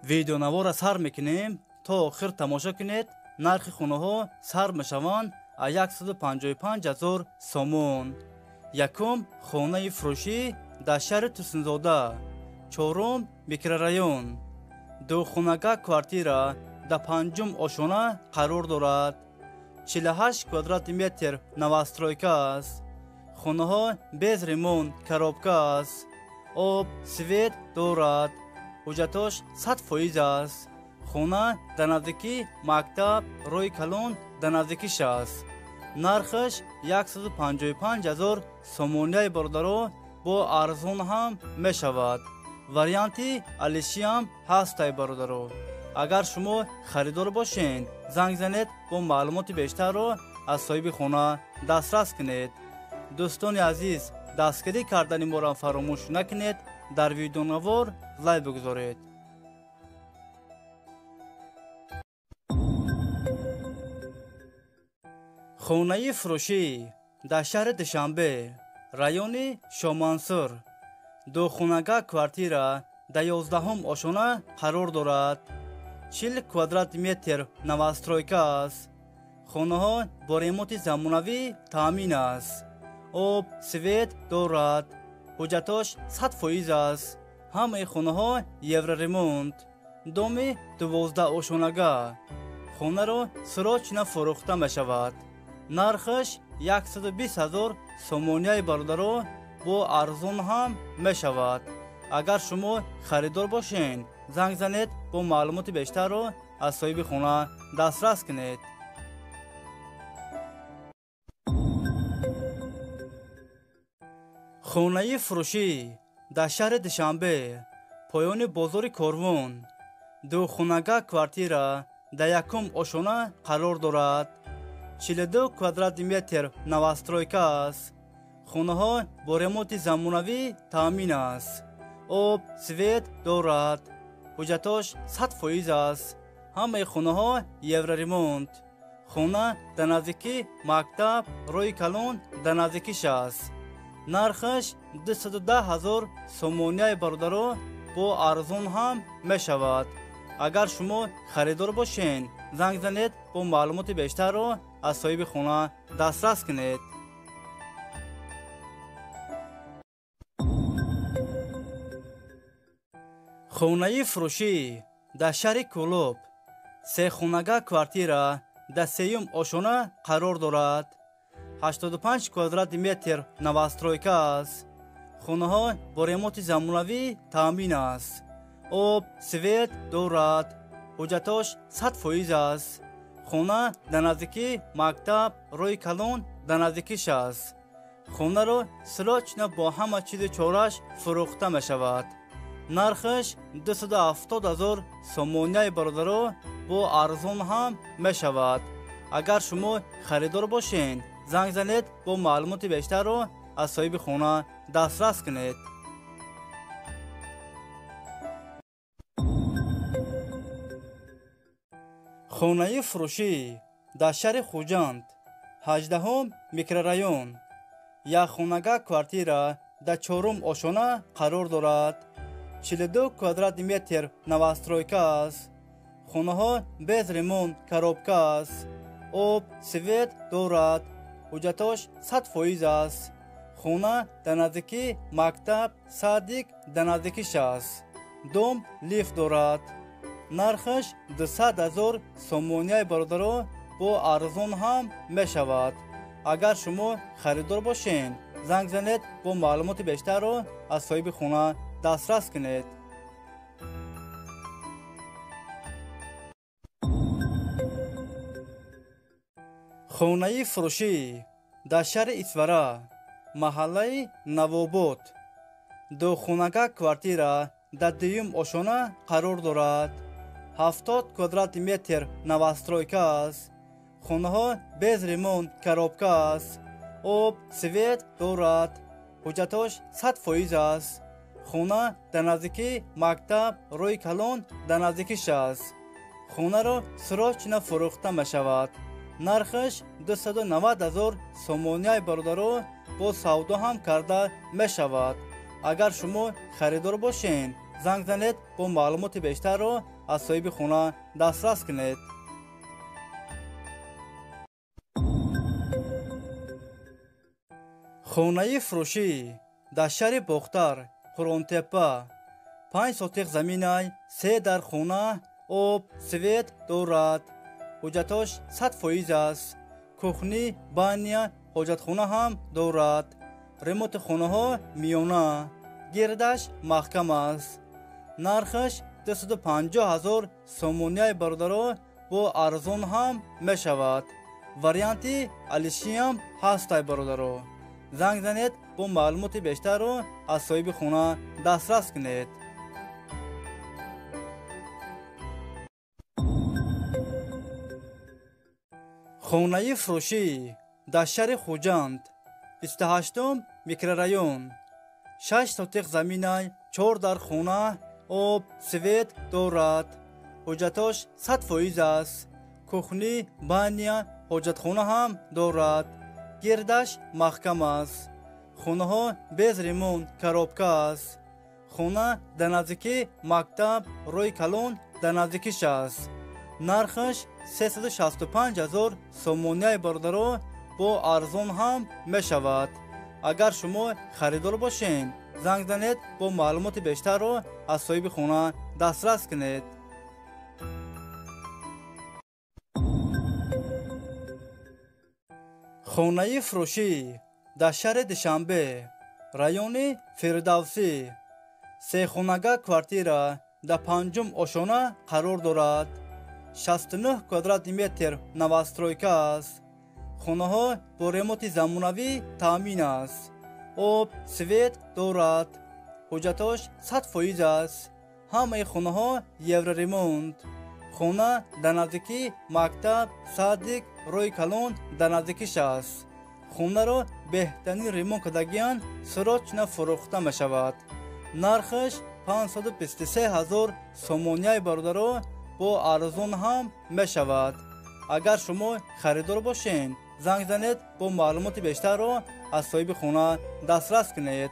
ویدیونوار سر میکنیم تا آخر تماشا کنید. نرخ خونه ها سر میشوند 155,000 سومون. یکم خانه فروشی در شهر توسنزاده. چهارم میکرورایون. دو خانگاه کوارتیرا در پنجم آشانه قرار دارد. 48 کوادرات متر نوسترویکا است. خانه ها بیز ریمون کارابکا است. آب سوید دارد. حجتاش 100% است. خانه در نزدیکی مکتب روی کلون در نزدیکیش است. نرخش 155,000 سومونیای برادرو با ارزون هم می شود. وریانتی الیشی هم هست ای برادرو. اگر شما خریدار باشین زنگ زنید با معلومات بیشتر رو از صاحب خانه دسترس کنید. دوستان عزیز، دستگیری کردن ما را فراموش نکنید. در ویدیو نوار لایک بگذارید. خانه فروشی در شهر دوشنبه، رایون شامانسور. دو خانگاه کوارتیرا در 11 آشانه قرار دارد. 40 کوادرات متر نوسترویکا است. خانه ها با ریموت زمانوی تامین است. آب سوید دارد. حجتاش 100% است. همه خانه ها یورو ریمونت. دوم 12 آشانگاه. خانه را سراچ فروخته می شود. نرخش 120,000 سومونیای برادرو با ارزون هم می شود. اگر شما خریدار باشین زنگ زنید با معلومات بیشتر رو از صاحب خانه دسترس کنید. خانه فروشی در شهر دوشنبه، پایان بازار کاروان. دو خانگاه کوارتیرا در یکم آشانه قرار دارد. 42 کوادرات متر نوسترویکا است. خانه ها با ریموت زمانوی تامین است. آب سوید دارد. حجتاش 100% است. همه خانه ها یورو ریمونت. خانه در نزدیکی مکتب روی کلون در نزدیکیش است. نرخش 210,000 سومونیای برادرو با ارزون هم می شود. اگر شما خریدار باشین زنگ زنید با معلومات بیشتر رو از صاحب خانه دسترس کنید. خانه فروشی در شهر کولوب. 3 خانگاه کوارتیرا در 3 آشانه قرار دارد. 85 کوادرات متر نوسترویکا است. خانه ها با ریموت زمانوی تامین است. آب سوید دارد. حجتاش 100% است. خانه در نزدیکی مکتب روی کلون در نزدیکیش است. خانه را سراچ با همه چیز چارش فروخته می شود. نرخش 270,000 سومونیای برادرو با ارزون هم می شود. اگر شما خریدار باشین زنگ زنید با معلومات بیشتر رو از صاحب خانه دسترس کنید. خانه فروشی در شهر خوجند، 18 میکرورایون. یک خانگاه کوارتیرا در 4 آشانه قرار دارد. 42 کوادرات متر نوسترویکا است. خانه ها بیز ریمون کارابکا است. آب سوید دارد. حجتاش 100% است. خانه در نزدیکی مکتب صادق در نزدیکیش است. دوم لیفت دارد. نرخش 200,000 سومونیای برادرو با ارزون هم می شود. اگر شما خریدار باشین زنگ زنید با معلومات بیشتر رو از صاحب خانه دسترس کنید. خانه فروشی در شهر اسواره، محله نواباد. 2 خانگاه کوارتیرا در 2 آشانه قرار دارد. 70 کوادرات متر نوسترویکا است. خانه ها بیز ریمون کارابکا است. آب سوید دارد. حجتاش 100% است. خانه در نزدیکی مکتب روی کلون در نزدیکیش است. خانه را سراچ فروخته می شود. نرخش 290,000 سومونیای برادرو با سودا هم کرده می شود. اگر شما خریدار باشین زنگ زنید با معلومات بیشتر رو از صاحب خانه دسترس کنید. خانه فروشی در شهر بختر، قرآن‌تپه. 5 سوتیق زمینای 3 در خانه، آب، سویت دارد. حجتش 100% است. کخنی، بانیا، حجت خانه هم دارد. ریموت خانه ها میانه. گردش محکم است. نرخش 250,000 سومونیای برادر با ارزان هم می شود. وریانتی الیشی هم هستای برادر. زنگ زنید با معلومات بیشتر رو از صاحب خانه دسترس کنید. خانه فروشی در شهر خوجند، 28م میکرورایون. 6 سوتیق زمینای 4 در خانه، آب، سویت دارد. حجتش 100% است. کخنی، بانیا، حجت خانه هم دارد. گردش محکم است. خانه ها bez ремонт коробка است. خانه در نزدیکی مکتب روی کلون در نزدیکیش است. نرخش 365,000 سومونیای برادر با ارزان هم می شود. اگر شما خریدار باشین زنگ زنید با معلومات بیشتر رو از صاحب خانه دسترس کنید. خانه فروشی در شهر دوشنبه، رایون فردوسی. 3 خانگاه کوارتیرا در 5م آشانه قرار دارد. 69 کвадрат متر новостройка است. خانه ها با ремонт زمانوی تامین است. آب، سویت دارد. حجتش 100% است. همه خانه ها یورو ремонт. خانه در نزدیکی مکتب صادق روی کلون در نزدیکیش است. خانه را بهترین ремонт کردگیان سراچ فروخته می شود. نرخش 523,000 سومونیای برادر با ارزان هم می شود. اگر شما خریدار باشین زنگ زنید با معلومات بیشتر رو از صاحب خانه دسترس کنید.